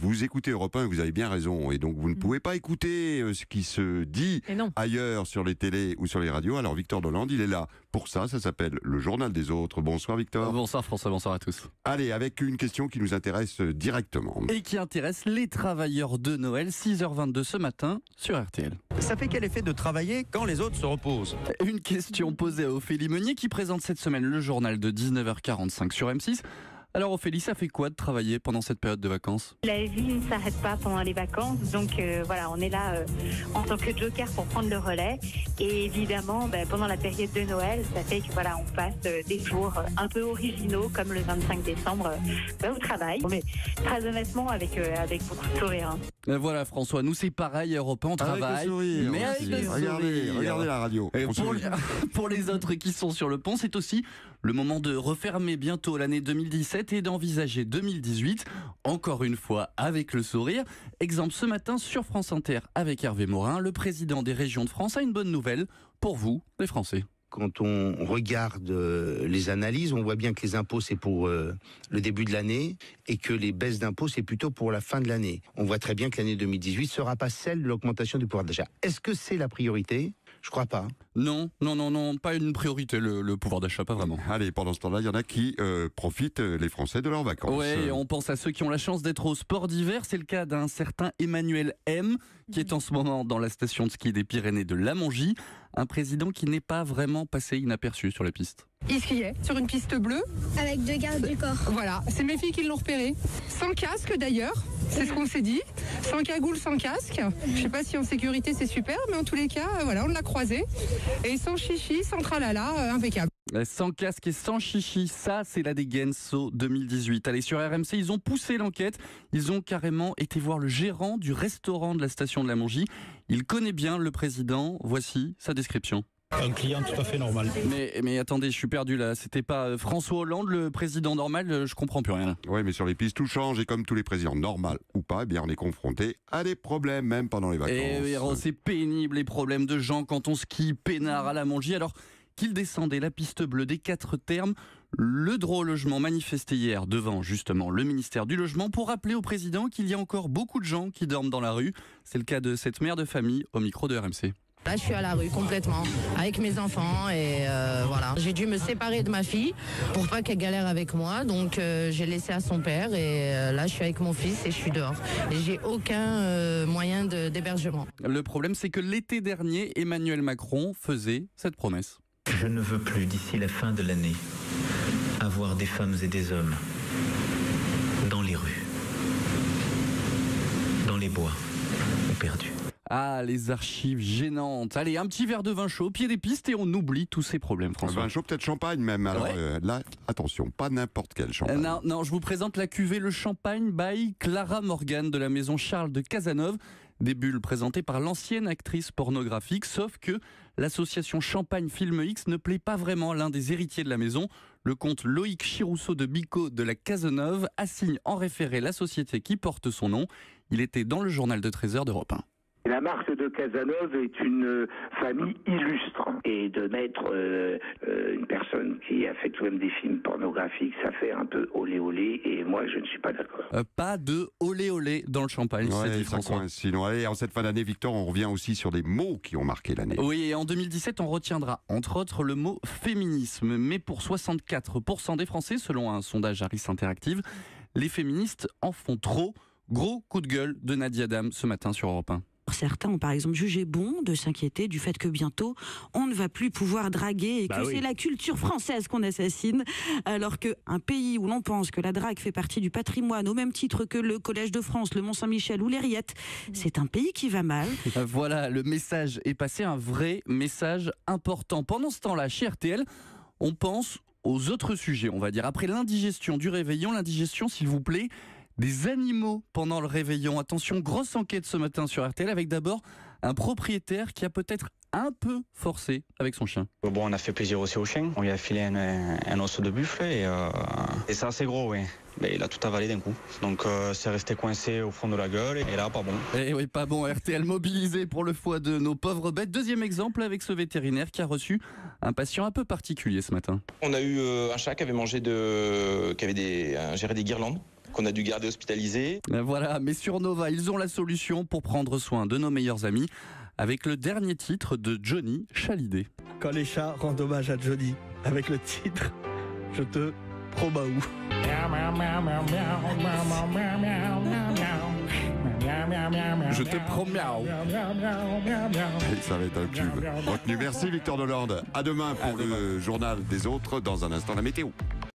vous écoutez Europe 1 et vous avez bien raison. Et donc, vous ne pouvez pas écouter ce qui se dit ailleurs sur les télés ou sur les radios. Alors, Victor Dolande, il est là pour ça. Ça s'appelle le Journal des autres. Bonsoir, Victor. Bonsoir, François. Bonsoir à tous. Allez, avec une question qui nous intéresse directement. Et qui intéresse les travailleurs de Noël, 6h22 ce matin sur RTL. Ça fait quel effet de travailler quand les autres se reposent? Une question posée à Ophélie Meunier qui présente cette semaine le journal de 19h45 sur M6. Alors Ophélie, ça fait quoi de travailler pendant cette période de vacances? La vie ne s'arrête pas pendant les vacances, donc voilà, on est là en tant que joker pour prendre le relais. Et évidemment, pendant la période de Noël, ça fait que voilà, on passe des jours un peu originaux, comme le 25 décembre au travail. Mais très honnêtement, avec beaucoup de sourire. Voilà François, nous c'est pareil, Europe 1, on travaille, avec le sourire, mais avec le sourire. Regardez la radio. Et pour les autres qui sont sur le pont, c'est aussi le moment de refermer bientôt l'année 2017 et d'envisager 2018, encore une fois avec le sourire. Exemple ce matin sur France Inter avec Hervé Morin, le président des régions de France a une bonne nouvelle pour vous, les Français. Quand on regarde les analyses, on voit bien que les impôts, c'est pour le début de l'année et que les baisses d'impôts, c'est plutôt pour la fin de l'année. On voit très bien que l'année 2018 ne sera pas celle de l'augmentation du pouvoir d'achat. Est-ce que c'est la priorité ? Je crois pas. Non, pas une priorité, le pouvoir d'achat, pas vraiment. Allez, pendant ce temps-là, il y en a qui profitent, les Français, de leurs vacances. Ouais, on pense à ceux qui ont la chance d'être au sport d'hiver. C'est le cas d'un certain Emmanuel M, qui est en ce moment dans la station de ski des Pyrénées de Lamongie. Un président qui n'est pas vraiment passé inaperçu sur les pistes. Il skiait sur une piste bleue. Avec 2 gardes du corps. Voilà, c'est mes filles qui l'ont repéré. Sans casque d'ailleurs, c'est ce qu'on s'est dit. Sans cagoule, sans casque. Je sais pas si en sécurité c'est super, mais en tous les cas, voilà, on l'a croisé. Et sans chichi, sans tralala, impeccable. Sans casque et sans chichi, ça c'est la dégaine SO 2018. Allez, sur RMC, ils ont poussé l'enquête. Ils ont carrément été voir le gérant du restaurant de la station de Lamongie. Il connaît bien le président. Voici sa description. Un client tout à fait normal. Mais attendez, je suis perdu là. C'était pas François Hollande, le président normal? Je comprends plus rien. Oui, mais sur les pistes, tout change. Et comme tous les présidents, normal ou pas, eh bien, on est confronté à des problèmes, même pendant les vacances. Et c'est pénible, les problèmes de gens quand on skie peinard à Lamongie. Alors qu'il descendait la piste bleue des 4 termes, le droit au logement manifestait hier devant justement le ministère du Logement pour rappeler au président qu'il y a encore beaucoup de gens qui dorment dans la rue. C'est le cas de cette mère de famille au micro de RMC. Là, je suis à la rue complètement, avec mes enfants et voilà. J'ai dû me séparer de ma fille pour pas qu'elle galère avec moi, donc j'ai laissé à son père et là, je suis avec mon fils et je suis dehors. Et j'ai aucun moyen d'hébergement. Le problème, c'est que l'été dernier, Emmanuel Macron faisait cette promesse. Je ne veux plus, d'ici la fin de l'année, avoir des femmes et des hommes dans les rues, dans les bois ou perdus. Ah, les archives gênantes. Allez, un petit verre de vin chaud au pied des pistes et on oublie tous ces problèmes, François. Vin chaud, peut-être champagne même. Alors là, attention, pas n'importe quel champagne. Non, je vous présente la cuvée Le Champagne by Clara Morgan de la maison Charles de Cazeneuve. Des bulles présentées par l'ancienne actrice pornographique, sauf que l'association Champagne Film X ne plaît pas vraiment à l'un des héritiers de la maison. Le comte Loïc Chirousseau de Bicot de la Cazeneuve assigne en référé la société qui porte son nom. Il était dans le journal de 13h d'Europe 1. La marque de Cazeneuve est une famille illustre. Et de mettre une personne qui a fait tout de même des films pornographiques, ça fait un peu olé olé, et moi je ne suis pas d'accord. Pas de olé olé dans le champagne, c'est dit François. Sinon, allez, en cette fin d'année, Victor, on revient aussi sur des mots qui ont marqué l'année. Oui, et en 2017, on retiendra entre autres le mot féminisme. Mais pour 64% des Français, selon un sondage Harris Interactive, les féministes en font trop. Gros coup de gueule de Nadia Dame ce matin sur Europe 1. Certains ont par exemple jugé bon de s'inquiéter du fait que bientôt on ne va plus pouvoir draguer et que c'est la culture française qu'on assassine, alors qu'un pays où l'on pense que la drague fait partie du patrimoine au même titre que le Collège de France, le Mont-Saint-Michel ou les Rillettes, c'est un pays qui va mal. Voilà, le message est passé, un vrai message important. Pendant ce temps-là, chez RTL, on pense aux autres sujets, on va dire. Après l'indigestion du réveillon, l'indigestion, s'il vous plaît, des animaux pendant le réveillon. Attention, grosse enquête ce matin sur RTL avec d'abord un propriétaire qui a peut-être un peu forcé avec son chien. Bon, on a fait plaisir aussi au chien. On lui a filé un os de buffle et c'est assez gros, oui. Mais il a tout avalé d'un coup. Donc c'est resté coincé au fond de la gueule et là, pas bon. Et oui, pas bon. RTL mobilisé pour le foie de nos pauvres bêtes. Deuxième exemple avec ce vétérinaire qui a reçu un patient un peu particulier ce matin. On a eu un chat qui avait géré des guirlandes. qu'on a dû garder hospitalisés. Voilà, mais sur Nova, ils ont la solution pour prendre soin de nos meilleurs amis avec le dernier titre de Johnny Hallyday. Quand les chats rendent hommage à Johnny, avec le titre « Je te probaou ». Je te promets. Ça va être un tube. Retenu. Merci Victor Delande. À demain pour le journal des autres. Dans un instant, la météo.